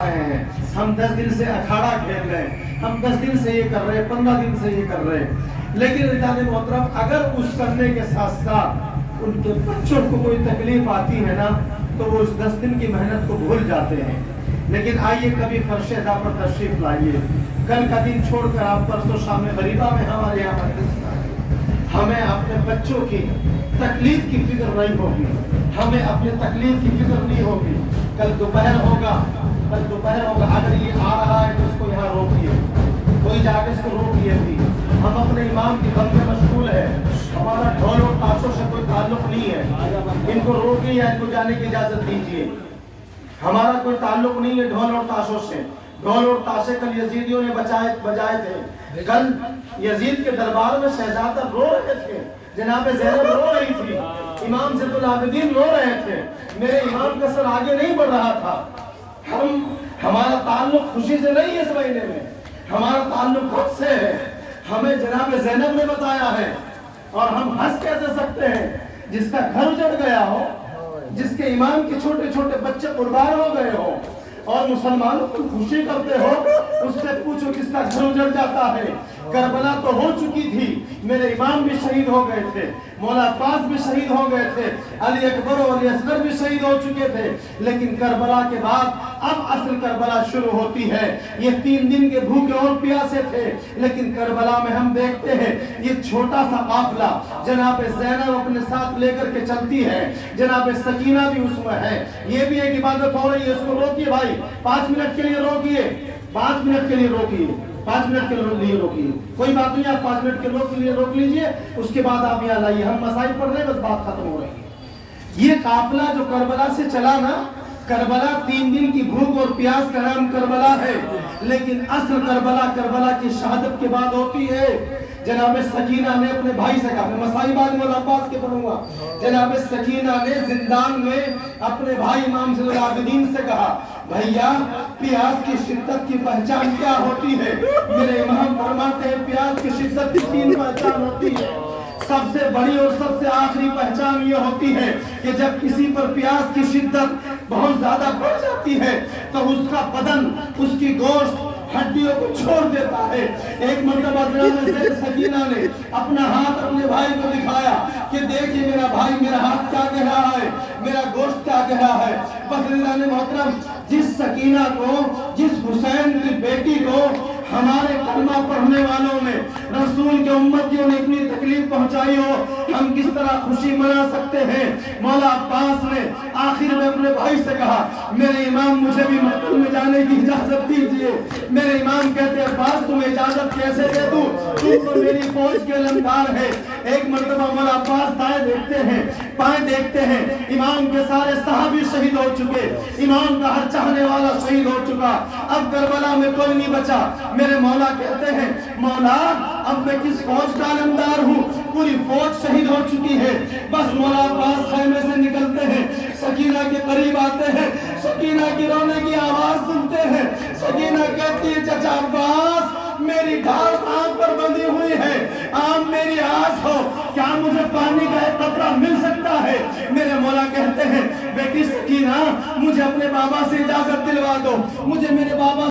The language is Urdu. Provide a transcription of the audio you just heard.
ہیں ہم 10 دن سے اکھاڑا کھیل رہے ہیں، ہم 10 دن سے یہ کر رہے ہیں، 15 دن سے یہ کر رہے ہیں، لیکن رجال محترم اگر اس کرنے کے ساتھ ساتھ ان کے بچوں کو کوئی تکلیف آتی ہے نا تو وہ اس 10 دن کی محنت کو بھول جاتے ہیں۔ لیکن آئیے کبھی فرش ادا پر تشریف لائیے، کل کا دن چھوڑ کر آپ پرسوں شام غریبہ میں ہمارے یہاں مجلس آئے۔ ہمیں اپنے بچوں کی تکلیف کی فکر نہیں ہوگی، ہمیں اپنے تکلیف کی فکر نہیں ہوگی۔ کل دوپہر ہوگا، اگر یہ آ رہا ہے تو اس کو یہاں روکیے، کوئی جا کے اس کو روکیے بھی۔ ہم اپنے امام کی غم میں مشغول ہے، ہمارا ڈھول اور تاشوں سے کوئی تعلق نہیں ہے، ان کو روکیے یا ان کو جانے کی اجازت دیجیے۔ ہمارا کوئی تعلق نہیں ہے ڈھول اور تاشوں سے۔ ڈھول اور تاشے کل یزیدیوں نے بجائے تھے، کل یزید کے دربار میں شہزادہ رو رہے تھے، جناب زینب رو رہی تھی، امام زید العابدین رو رہے تھے، میرے امام کا سر آگے نہیں بڑھ رہا تھا۔ ہمارا تعلق خوشی سے نہیں ہے اس مہینے میں، ہمارا تعلق خود سے ہے۔ ہمیں جناب زینب نے بتایا ہے، اور ہم ہنس کیسے سکتے ہیں؟ جس کا گھر اجڑ گیا ہو، جس کے امام کے چھوٹے چھوٹے بچے قربان ہو گئے ہو، اور مسلمانوں کو خوشی کرتے ہو، اس سے پوچھو کس کا گھر اجڑ جاتا ہے۔ کربلا تو ہو چکی تھی، میرے امام بھی شہید ہو گئے تھے، مولا عباس بھی شہید ہو گئے تھے، علی اکبر اور علی اصغر بھی شہید ہو چکے تھے، لیکن کربلا کے بعد اب اصل کربلا شروع ہوتی ہے۔ یہ 3 دن کے بھوکے اور پیاسے تھے، لیکن کربلا میں ہم دیکھتے ہیں یہ چھوٹا سا قافلہ جناب زینب اپنے ساتھ لے کر کے چلتی ہے، جناب سکینہ بھی اس میں ہے۔ یہ بھی ایک عبادت ہو رہی ہے، اس کو روکیے بھائی، 5 منٹ کے لیے روکیے، 5 منٹ کے لیے روکیے، 5 منٹ کے لیے روکیے، کوئی بات نہیں، آپ 5 منٹ کے لیے روک لیجئے، اس کے بعد آپ یہاں لائیے، ہم مسائل پڑھ رہے ہیں، بس بات ختم ہو رہی ہے۔ یہ قافلہ جو کربلا سے چلا نا، کربلا 3 دن کی بھوک اور پیاس کا نام کربلا ہے، لیکن اصل کربلا کی شہادت کے بعد ہوتی ہے۔ جناب سکینہ نے اپنے بھائی سے کہا، میں مسائل بعد مولا عباس کے پڑھوں گا، جناب سکینہ نے زندان میں اپنے بھائی امام زین العابدین سے کہا، بھیا پیاس کی شدت کی پہچان کیا ہوتی ہے؟ میرے امام فرماتے ہیں پیاس کی شدت کی 3 پہچان ہوتی ہے۔ سب سے بڑی اور سب سے آخری پہچان یہ ہوتی ہے کہ جب کسی پر پیاس کی شدت بہت زیادہ بڑھ جاتی ہے تو اس کا بدن، اس کی گوشت ہڈیوں کو چھوڑ دیتا ہے۔ ایک مرتبہ جناب سکینہ نے اپنا ہاتھ اپنے بھائی کو دکھایا کہ دیکھیں میرا بھائی، میرا ہاتھ کیا کہہ رہا ہے، میرا گوشت کیا کہہ رہا ہے۔ بکرین محترم، جس سکینہ کو، جس حسین کی بیٹی کو ہمارے کلمہ پڑھنے والوں نے، رسول کے امتیوں نے اتنی تکلیف پہنچائی ہو، ہم کس طرح خوشی منا سکتے ہیں؟ مولا عباس نے آخر میں اپنے بھائی سے کہا، میرے امام مجھے بھی مقتل میں جانے کی اجازت دیجئے۔ میرے امام کہتے ہیں عباس تمہیں اجازت کیسے دے دوں، تم تو میری فوج کے علمدار ہے۔ ایک مرتبہ مولا عباس دائیں دیکھتے ہیں، بائیں دیکھتے ہیں، امام کے سارے صحابی شہید ہو چکے، امام کا ہر چاہنے والا شہید ہو چکا، اب کربلا میں کوئی نہیں بچا۔ میرے مولا کہتے ہیں، مولا اب میں کس فوج کا علمدار ہوں، پوری فوج شہید ہو چکی ہے۔ بس مولا عباس خیمے سے نکلتے ہیں، سکینہ کے قریب آتے ہیں، سکینہ کی رونے کی آواز سنتے ہیں۔ سکینہ کہتی ہے چچا عباس، میری ڈھال آنکھ پر بندھی ہوئی ہے، آپ میری آس ہو، کیا مجھے پانی کا ایک قطرہ مل سکتا ہے؟ میرے مولا کہتے ہیں، بیٹی سکینہ مجھے اپنے بابا سے اجازت دلوا دو، مجھے میرے بابا